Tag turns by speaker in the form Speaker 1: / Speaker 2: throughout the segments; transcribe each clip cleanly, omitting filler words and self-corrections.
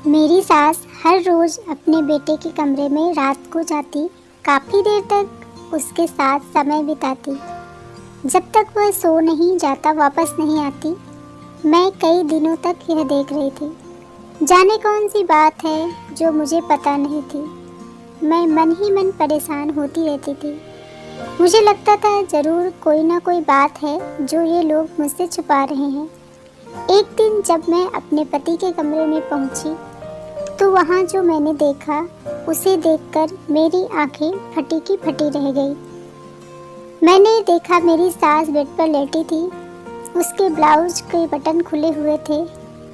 Speaker 1: मेरी सास हर रोज़ अपने बेटे के कमरे में रात को जाती, काफ़ी देर तक उसके साथ समय बिताती। जब तक वह सो नहीं जाता, वापस नहीं आती। मैं कई दिनों तक यह देख रही थी। जाने कौन सी बात है जो मुझे पता नहीं थी। मैं मन ही मन परेशान होती रहती थी। मुझे लगता था ज़रूर कोई ना कोई बात है जो ये लोग मुझसे छुपा रहे हैं। एक दिन जब मैं अपने पति के कमरे में पहुंची, तो वहाँ जो मैंने देखा, उसे देखकर मेरी आंखें फटी की फटी रह गई। मैंने देखा मेरी सास बेड पर लेटी थी। उसके ब्लाउज के बटन खुले हुए थे।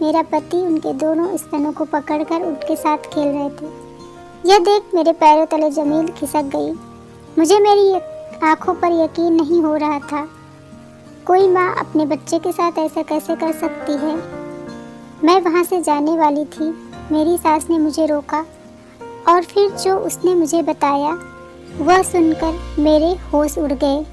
Speaker 1: मेरा पति उनके दोनों स्तनों को पकड़कर उनके साथ खेल रहे थे। यह देख मेरे पैरों तले ज़मीन खिसक गई। मुझे मेरी आंखों पर यकीन नहीं हो रहा था। कोई माँ अपने बच्चे के साथ ऐसा कैसे कर सकती है। मैं वहाँ से जाने वाली थी। मेरी सास ने मुझे रोका और फिर जो उसने मुझे बताया, वह सुनकर मेरे होश उड़ गए।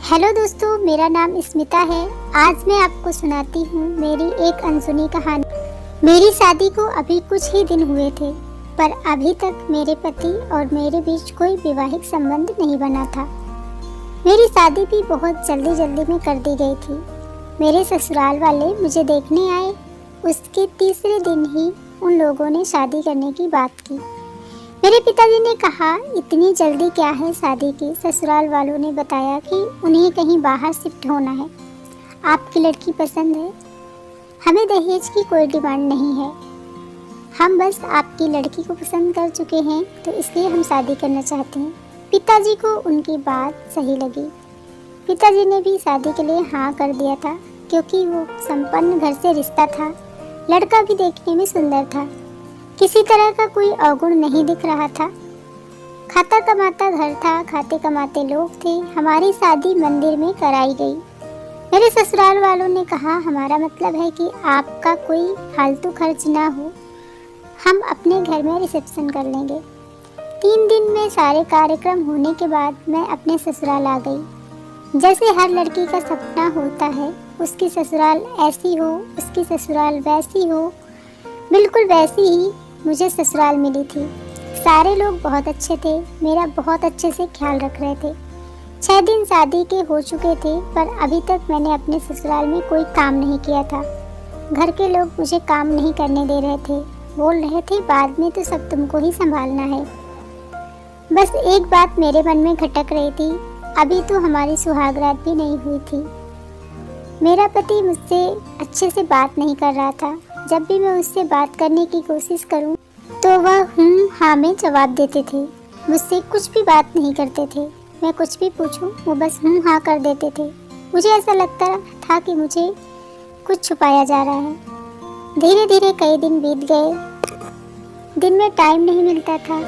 Speaker 1: हेलो दोस्तों, मेरा नाम स्मिता है। आज मैं आपको सुनाती हूँ मेरी एक अनसुनी कहानी। मेरी शादी को अभी कुछ ही दिन हुए थे, पर अभी तक मेरे पति और मेरे बीच कोई वैवाहिक संबंध नहीं बना था। मेरी शादी भी बहुत जल्दी में कर दी गई थी। मेरे ससुराल वाले मुझे देखने आए। उसके तीसरे दिन ही उन लोगों ने शादी करने की बात की। मेरे पिताजी ने कहा, इतनी जल्दी क्या है शादी की। ससुराल वालों ने बताया कि उन्हें कहीं बाहर शिफ्ट होना है। आपकी लड़की पसंद है। हमें दहेज की कोई डिमांड नहीं है। हम बस आपकी लड़की को पसंद कर चुके हैं, तो इसलिए हम शादी करना चाहते हैं। पिताजी को उनकी बात सही लगी। पिताजी ने भी शादी के लिए हाँ कर दिया था, क्योंकि वो संपन्न घर से रिश्ता था। लड़का भी देखने में सुंदर था। किसी तरह का कोई अवगुण नहीं दिख रहा था। खाता कमाता घर था, खाते कमाते लोग थे। हमारी शादी मंदिर में कराई गई। मेरे ससुराल वालों ने कहा, हमारा मतलब है कि आपका कोई फालतू खर्च ना हो। हम अपने घर में रिसेप्शन कर लेंगे। 3 दिन में सारे कार्यक्रम होने के बाद मैं अपने ससुराल आ गई। जैसे हर लड़की का सपना होता है, उसकी ससुराल ऐसी हो, उसकी ससुराल वैसी हो, बिल्कुल वैसी ही मुझे ससुराल मिली थी। सारे लोग बहुत अच्छे थे। मेरा बहुत अच्छे से ख्याल रख रहे थे। 6 दिन शादी के हो चुके थे, पर अभी तक मैंने अपने ससुराल में कोई काम नहीं किया था। घर के लोग मुझे काम नहीं करने दे रहे थे। बोल रहे थे, बाद में तो सब तुमको ही संभालना है। बस एक बात मेरे मन में खटक रही थी। अभी तो हमारी सुहागरात भी नहीं हुई थी। मेरा पति मुझसे अच्छे से बात नहीं कर रहा था। जब भी मैं उससे बात करने की कोशिश करूं, तो वह हाँ में जवाब देते थे। मुझसे कुछ भी बात नहीं करते थे। मैं कुछ भी पूछूं, वो बस हाँ कर देते थे। मुझे ऐसा लगता था कि मुझे कुछ छुपाया जा रहा है। धीरे धीरे कई दिन बीत गए। दिन में टाइम नहीं मिलता था।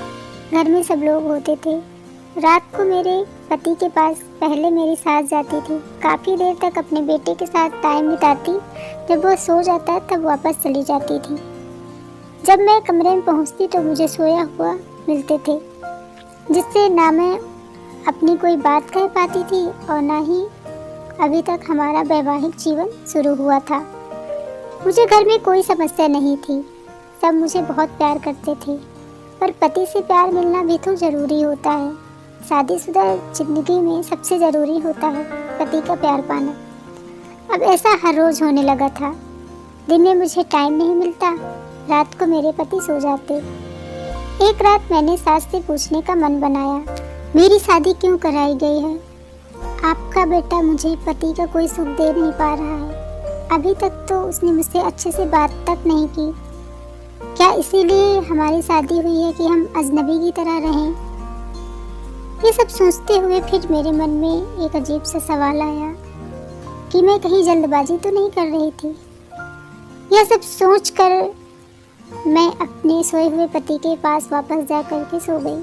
Speaker 1: घर में सब लोग होते थे। रात को मेरे पति के पास पहले मेरी सास जाती थी। काफ़ी देर तक अपने बेटे के साथ टाइम बिताती। जब वह सो जाता तब वापस चली जाती थी। जब मैं कमरे में पहुंचती तो मुझे सोया हुआ मिलते थे, जिससे ना मैं अपनी कोई बात कह पाती थी और ना ही अभी तक हमारा वैवाहिक जीवन शुरू हुआ था। मुझे घर में कोई समस्या नहीं थी। सब मुझे बहुत प्यार करते थे, पर पति से प्यार मिलना भी तो ज़रूरी होता है। शादीशुदा जिंदगी में सबसे ज़रूरी होता है पति का प्यार पाना। अब ऐसा हर रोज़ होने लगा था। दिन में मुझे टाइम नहीं मिलता, रात को मेरे पति सो जाते। एक रात मैंने सास से पूछने का मन बनाया, मेरी शादी क्यों कराई गई है? आपका बेटा मुझे पति का कोई सुख दे नहीं पा रहा है। अभी तक तो उसने मुझसे अच्छे से बात तक नहीं की। क्या इसीलिए हमारी शादी हुई है कि हम अजनबी की तरह रहें? ये सब सोचते हुए फिर मेरे मन में एक अजीब सा सवाल आया कि मैं कहीं जल्दबाजी तो नहीं कर रही थी। यह सब सोचकर मैं अपने सोए हुए पति के पास वापस जा कर के सो गई।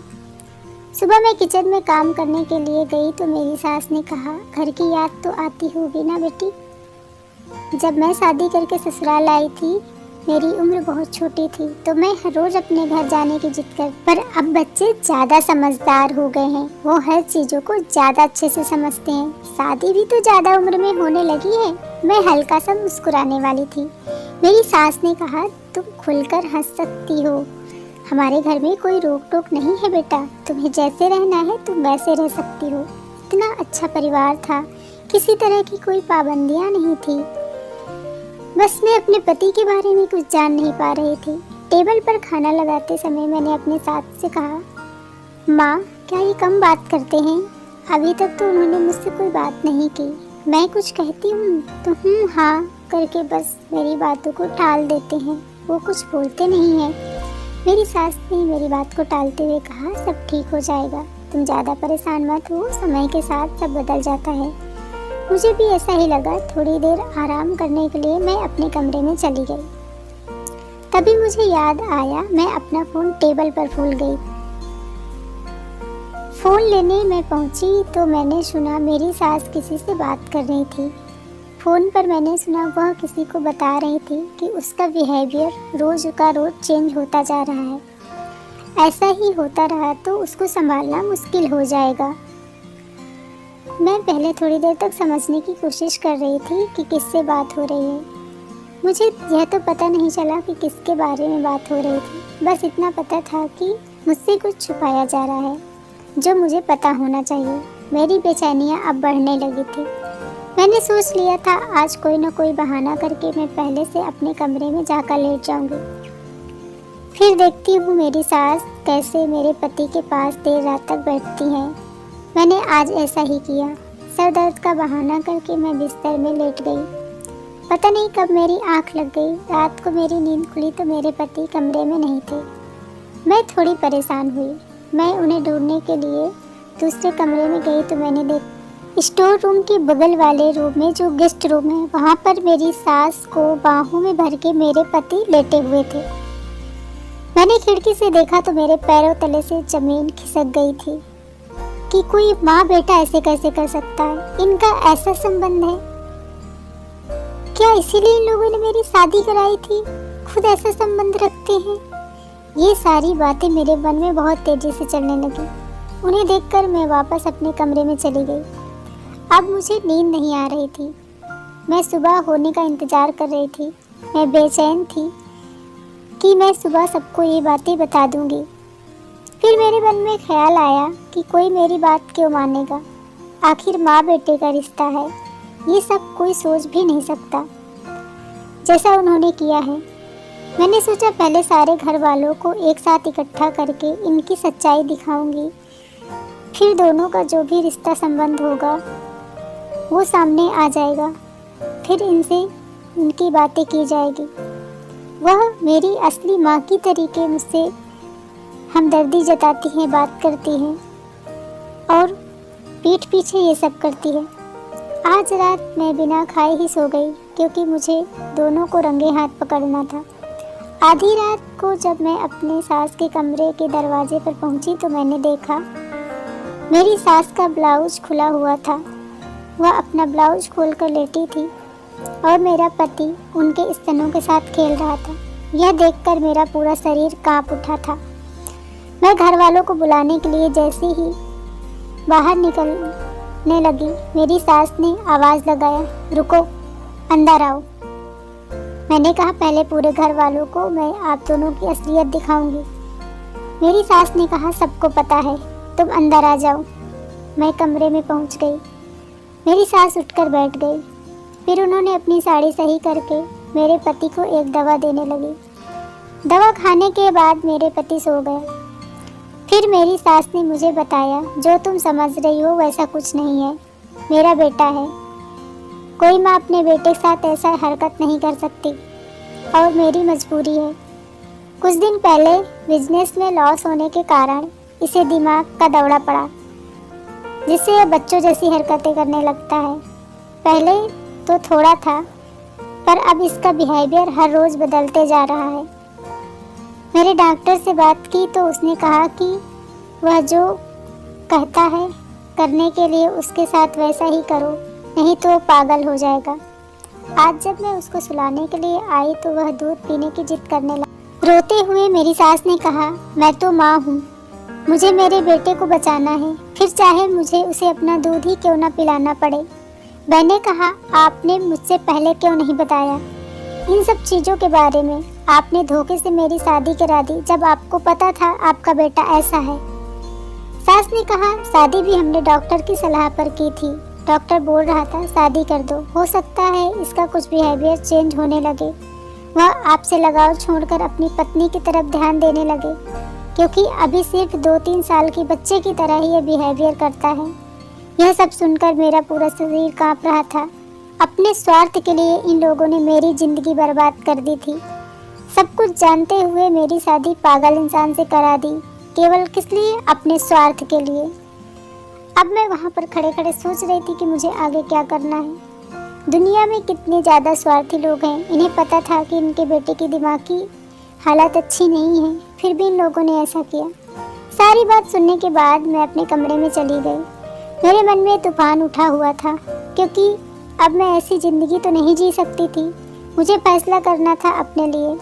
Speaker 1: सुबह मैं किचन में काम करने के लिए गई तो मेरी सास ने कहा, घर की याद तो आती होगी ना बेटी। जब मैं शादी करके ससुराल आई थी, मेरी उम्र बहुत छोटी थी तो मैं हर रोज अपने घर जाने की जिद कर, पर अब बच्चे ज्यादा समझदार हो गए हैं। वो हर चीजों को ज्यादा अच्छे से समझते हैं। शादी भी तो ज्यादा उम्र में होने लगी है। मैं हल्का सा मुस्कुराने वाली थी। मेरी सास ने कहा, तुम खुलकर हंस सकती हो। हमारे घर में कोई रोक टोक नहीं है बेटा, तुम्हें जैसे रहना है तुम वैसे रह सकती हो। इतना अच्छा परिवार था, किसी तरह की कोई पाबंदियां नहीं थी। बस मैं अपने पति के बारे में कुछ जान नहीं पा रही थी। टेबल पर खाना लगाते समय मैंने अपने सास से कहा, माँ क्या ये कम बात करते हैं? अभी तक तो उन्होंने मुझसे कोई बात नहीं की। मैं कुछ कहती हूँ तो हाँ करके बस मेरी बातों को टाल देते हैं। वो कुछ बोलते नहीं हैं। मेरी सास ने मेरी बात को टालते हुए कहा, सब ठीक हो जाएगा, तुम ज़्यादा परेशान मत हो, समय के साथ सब बदल जाता है। मुझे भी ऐसा ही लगा। थोड़ी देर आराम करने के लिए मैं अपने कमरे में चली गई। तभी मुझे याद आया, मैं अपना फ़ोन टेबल पर भूल गई। फ़ोन लेने मैं पहुंची तो मैंने सुना मेरी सास किसी से बात कर रही थी। फ़ोन पर मैंने सुना वह किसी को बता रही थी कि उसका बिहेवियर रोज़ का रोज़ चेंज होता जा रहा है। ऐसा ही होता रहा तो उसको संभालना मुश्किल हो जाएगा। मैं पहले थोड़ी देर तक समझने की कोशिश कर रही थी कि किससे बात हो रही है। मुझे यह तो पता नहीं चला कि किसके बारे में बात हो रही थी। बस इतना पता था कि मुझसे कुछ छुपाया जा रहा है जो मुझे पता होना चाहिए। मेरी बेचैनियाँ अब बढ़ने लगी थी। मैंने सोच लिया था आज कोई न कोई बहाना करके मैं पहले से अपने कमरे में जाकर लेट जाऊंगी। फिर देखती हूँ मेरी सास कैसे मेरे पति के पास देर रात तक बैठती हैं। मैंने आज ऐसा ही किया। सर दर्द का बहाना करके मैं बिस्तर में लेट गई। पता नहीं कब मेरी आंख लग गई। रात को मेरी नींद खुली तो मेरे पति कमरे में नहीं थे। मैं थोड़ी परेशान हुई। मैं उन्हें ढूंढने के लिए दूसरे कमरे में गई तो मैंने देखा स्टोर रूम के बगल वाले रूम में जो गेस्ट रूम है वहाँ पर मेरी सास को बाहों में भर के मेरे पति लेटे हुए थे। मैंने खिड़की से देखा तो मेरे पैरों तले से जमीन खिसक गई थी कि कोई माँ बेटा ऐसे कैसे कर सकता है। इनका ऐसा संबंध है क्या? इसीलिए इन लोगों ने मेरी शादी कराई थी? खुद ऐसा संबंध रखते हैं? ये सारी बातें मेरे मन में बहुत तेजी से चलने लगी। उन्हें देखकर मैं वापस अपने कमरे में चली गई। अब मुझे नींद नहीं आ रही थी। मैं सुबह होने का इंतज़ार कर रही थी। मैं बेचैन थी कि मैं सुबह सबको ये बातें बता दूंगी। फिर मेरे मन में ख्याल आया कि कोई मेरी बात क्यों मानेगा। आखिर माँ बेटे का रिश्ता है। ये सब कोई सोच भी नहीं सकता जैसा उन्होंने किया है। मैंने सोचा पहले सारे घर वालों को एक साथ इकट्ठा करके इनकी सच्चाई दिखाऊंगी। फिर दोनों का जो भी रिश्ता संबंध होगा वो सामने आ जाएगा। फिर इनसे उनकी बातें की जाएगी। वह मेरी असली माँ की तरीके मुझसे हमदर्दी जताती हैं, बात करती हैं और पीठ पीछे ये सब करती है। आज रात मैं बिना खाए ही सो गई क्योंकि मुझे दोनों को रंगे हाथ पकड़ना था। आधी रात को जब मैं अपने सास के कमरे के दरवाजे पर पहुंची तो मैंने देखा मेरी सास का ब्लाउज खुला हुआ था। वह अपना ब्लाउज खोलकर लेटी थी और मेरा पति उनके स्तनों के साथ खेल रहा था। यह देखकर मेरा पूरा शरीर कांप उठा था। मैं घर वालों को बुलाने के लिए जैसे ही बाहर निकलने लगी, मेरी सास ने आवाज़ लगाया, रुको, अंदर आओ। मैंने कहा पहले पूरे घर वालों को मैं आप दोनों की असलियत दिखाऊंगी। मेरी सास ने कहा सबको पता है, तुम अंदर आ जाओ। मैं कमरे में पहुंच गई। मेरी सास उठकर बैठ गई। फिर उन्होंने अपनी साड़ी सही करके मेरे पति को एक दवा देने लगी। दवा खाने के बाद मेरे पति सो गए। फिर मेरी सास ने मुझे बताया जो तुम समझ रही हो वैसा कुछ नहीं है, मेरा बेटा है। कोई माँ अपने बेटे के साथ ऐसा हरकत नहीं कर सकती और मेरी मजबूरी है। कुछ दिन पहले बिजनेस में लॉस होने के कारण इसे दिमाग का दौरा पड़ा जिससे यह बच्चों जैसी हरकतें करने लगता है। पहले तो थोड़ा था पर अब इसका बिहेवियर हर रोज़ बदलते जा रहा है। मेरे डॉक्टर से बात की तो उसने कहा कि वह जो कहता है करने के लिए उसके साथ वैसा ही करो, नहीं तो पागल हो जाएगा। आज जब मैं उसको सुलाने के लिए आई तो वह दूध पीने की जिद करने लगा। रोते हुए मेरी सास ने कहा, मैं तो माँ हूँ, मुझे मेरे बेटे को बचाना है, फिर चाहे मुझे उसे अपना दूध ही क्यों न पिलाना पड़े। मैंने कहा, आपने मुझसे पहले क्यों नहीं बताया इन सब चीज़ों के बारे में? आपने धोखे से मेरी शादी करा दी जब आपको पता था आपका बेटा ऐसा है। सास ने कहा, शादी भी हमने डॉक्टर की सलाह पर की थी। डॉक्टर बोल रहा था शादी कर दो, हो सकता है इसका कुछ बिहेवियर चेंज होने लगे, वह आपसे लगाव छोड़कर अपनी पत्नी की तरफ ध्यान देने लगे, क्योंकि अभी सिर्फ 2-3 साल की बच्चे की तरह ही यह बिहेवियर करता है। यह सब सुनकर मेरा पूरा शरीर कांप रहा था। अपने स्वार्थ के लिए इन लोगों ने मेरी जिंदगी बर्बाद कर दी थी। सब कुछ जानते हुए मेरी शादी पागल इंसान से करा दी, केवल किस लिए? अपने स्वार्थ के लिए। अब मैं वहाँ पर खड़े खड़े सोच रही थी कि मुझे आगे क्या करना है। दुनिया में कितने ज़्यादा स्वार्थी लोग हैं। इन्हें पता था कि इनके बेटे की दिमाग की हालत अच्छी नहीं है, फिर भी इन लोगों ने ऐसा किया। सारी बात सुनने के बाद मैं अपने कमरे में चली गई। मेरे मन में तूफान उठा हुआ था, क्योंकि अब मैं ऐसी ज़िंदगी तो नहीं जी सकती थी। मुझे फैसला करना था अपने लिए।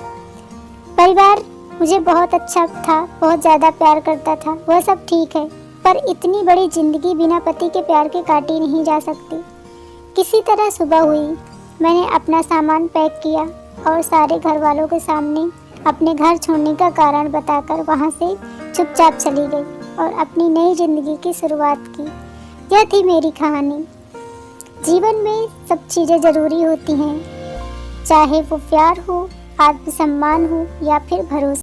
Speaker 1: परिवार मुझे बहुत अच्छा था, बहुत ज़्यादा प्यार करता था, वह सब ठीक है, पर इतनी बड़ी ज़िंदगी बिना पति के प्यार के काटी नहीं जा सकती। किसी तरह सुबह हुई, मैंने अपना सामान पैक किया और सारे घर वालों के सामने अपने घर छोड़ने का कारण बताकर वहाँ से चुपचाप चली गई और अपनी नई ज़िंदगी की शुरुआत की। यह थी मेरी कहानी। जीवन में सब चीज़ें ज़रूरी होती हैं, चाहे वो प्यार हो, आत्मसम्मान हो या फिर भरोसा।